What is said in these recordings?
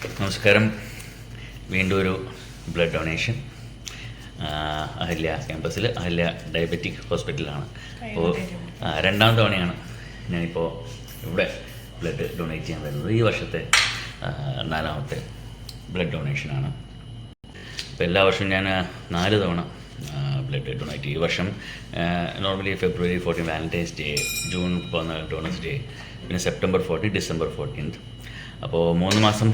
നമസ്കാരം. വീണ്ടും ഒരു ബ്ലഡ് ഡൊണേഷൻ അഹല്യ ക്യാമ്പസിൽ അഹല്യ ഡയബറ്റിക് ഹോസ്പിറ്റലാണ്. അപ്പോൾ രണ്ടാം തവണയാണ് ഞാനിപ്പോൾ ഇവിടെ ബ്ലഡ് ഡൊണേറ്റ് ചെയ്യാൻ വരുന്നത്. ഈ വർഷത്തെ 4ാമത്തെ ബ്ലഡ് ഡൊണേഷനാണ്. അപ്പോൾ എല്ലാ വർഷവും ഞാൻ 4 തവണ ബ്ലഡ് ഡൊണേറ്റ് ചെയ്യും. ഈ വർഷം normally February 14 Valentine's day, June 14 donors day, പിന്നെ September 14 December 14. അപ്പോൾ 3 മാസം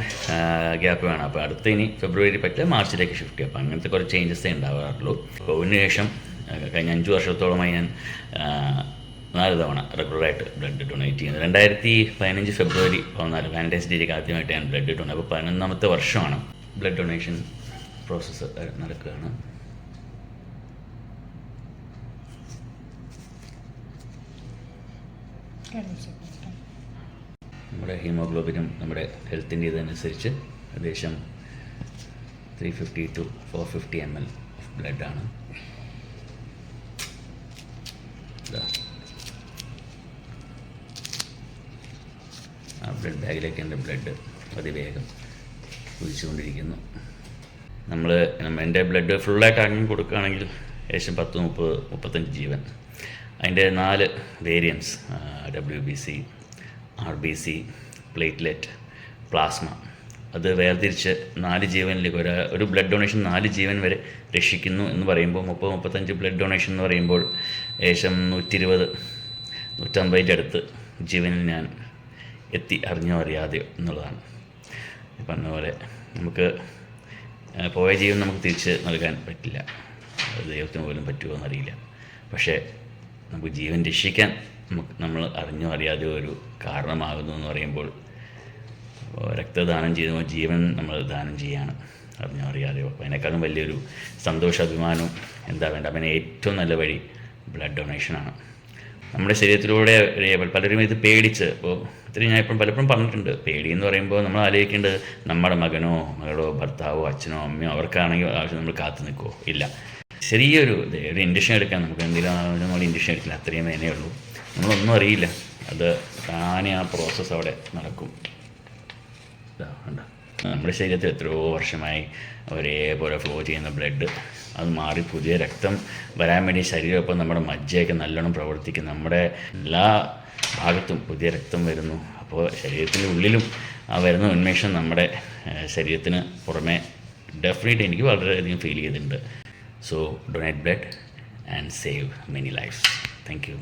ഗ്യാപ്പ് വേണം. അപ്പോൾ അടുത്ത ഇനി ഫെബ്രുവരി പറ്റില്ല, മാർച്ചിലേക്ക് ഷിഫ്റ്റ് ചെയ്യും. അപ്പോൾ അങ്ങനത്തെ കുറച്ച് ചേഞ്ചസേ ഉണ്ടാവാറുള്ളൂ. കോവിഡിന് ശേഷം കഴിഞ്ഞ 5 വർഷത്തോളമായി ഞാൻ 4 തവണ റെഗുലറായിട്ട് ബ്ലഡ് ഡൊണേറ്റ് ചെയ്യുന്നത്. 2015 February 14 വാലൻറ്റൈൻസ് ഡേക്ക് ആദ്യമായിട്ട് ഞാൻ ബ്ലഡ് ഡൊണേറ്റ്. അപ്പോൾ 11ാമത്തെ വർഷമാണ് ബ്ലഡ് ഡൊണേഷൻ പ്രോസസ്സ് നടക്കുകയാണ്. നമ്മുടെ ഹീമോഗ്ലോബിനും നമ്മുടെ ഹെൽത്തിൻ്റെ ഇതനുസരിച്ച് ഏകദേശം 350 to 450 ml ഓഫ് ബ്ലഡാണ്. ആ ബ്ലഡ് ബാഗിലേക്ക് എൻ്റെ ബ്ലഡ് അതിവേഗം കുതിച്ചുകൊണ്ടിരിക്കുന്നു. എൻ്റെ ബ്ലഡ് ഫുള്ളായിട്ട് അങ്ങനെ കൊടുക്കുകയാണെങ്കിൽ ഏകദേശം 10-35 ജീവൻ. അതിൻ്റെ 4 variance WBC, RBC, platelet, plasma, അത് വേർതിരിച്ച് 4 ജീവനിലേക്ക് ഒരു ബ്ലഡ് ഡൊണേഷൻ 4 ജീവൻ വരെ രക്ഷിക്കുന്നു എന്ന് പറയുമ്പോൾ 30-35 ബ്ലഡ് ഡൊണേഷൻ എന്ന് പറയുമ്പോൾ ഏകദേശം 120-150 അടുത്ത് ജീവനിൽ ഞാൻ അറിഞ്ഞോ അറിയാതെയോ എന്നുള്ളതാണ്. പറഞ്ഞ പോലെ നമുക്ക് പോയ ജീവൻ നമുക്ക് തിരിച്ച് നൽകാൻ പറ്റില്ല, ദൈവത്തിന് പോലും പറ്റുമോ എന്നറിയില്ല. പക്ഷേ നമുക്ക് ജീവൻ രക്ഷിക്കാൻ നമ്മൾ അറിഞ്ഞോ അറിയാതെയോ ഒരു കാരണമാകുന്നു എന്ന് പറയുമ്പോൾ രക്തദാനം ചെയ്യുമ്പോൾ ജീവൻ നമ്മൾ ദാനം ചെയ്യാണ്, അറിഞ്ഞോ അറിയാതെയോ. അപ്പോൾ അതിനേക്കാളും വലിയൊരു സന്തോഷാഭിമാനവും എന്താ വേണ്ട. പിന്നെ ഏറ്റവും നല്ല വഴി ബ്ലഡ് ഡൊണേഷനാണ്. നമ്മുടെ ശരീരത്തിലൂടെ പലരും ഇത് പേടിച്ച്, ഇപ്പോൾ ഇത്രയും ഞാൻ ഇപ്പം പലപ്പോഴും പറഞ്ഞിട്ടുണ്ട്, പേടി എന്ന് പറയുമ്പോൾ നമ്മൾ ആലോചിക്കേണ്ടത് നമ്മുടെ മകനോ മകളോ ഭർത്താവോ അച്ഛനോ അമ്മയോ അവർക്കാണെങ്കിൽ ആവശ്യം നമ്മൾ കാത്തു നിൽക്കുമോ? ഇല്ല. ചെറിയൊരു ഇൻഡക്ഷൻ എടുക്കാൻ നമുക്ക് എന്തെങ്കിലും നമ്മൾ ഇൻഡക്ഷൻ എടുക്കില്ല, അത്രയും വേനേ ഉള്ളൂ. നമ്മളൊന്നും അറിയില്ല, അത് താനേ ആ പ്രോസസ്സ് അവിടെ നടക്കും. ഉണ്ട് നമ്മുടെ ശരീരത്തിൽ എത്രയോ വർഷമായി ഒരേപോലെ ഫ്ലോ ചെയ്യുന്ന ബ്ലഡ് അത് മാറി പുതിയ രക്തം വരാൻ വേണ്ടി ശരീരമൊപ്പം നമ്മുടെ മജ്ജയൊക്കെ നല്ലോണം പ്രവർത്തിക്കും. നമ്മുടെ എല്ലാ ഭാഗത്തും പുതിയ രക്തം വരുന്നു. അപ്പോൾ ശരീരത്തിൻ്റെ ഉള്ളിലും ആ വരുന്ന ഉന്മേഷം നമ്മുടെ ശരീരത്തിന് പുറമെ ഡെഫിനറ്റ്ലി എനിക്ക് വളരെയധികം ഫീൽ ചെയ്തിട്ടുണ്ട്. So donate blood and save many lives. Thank you.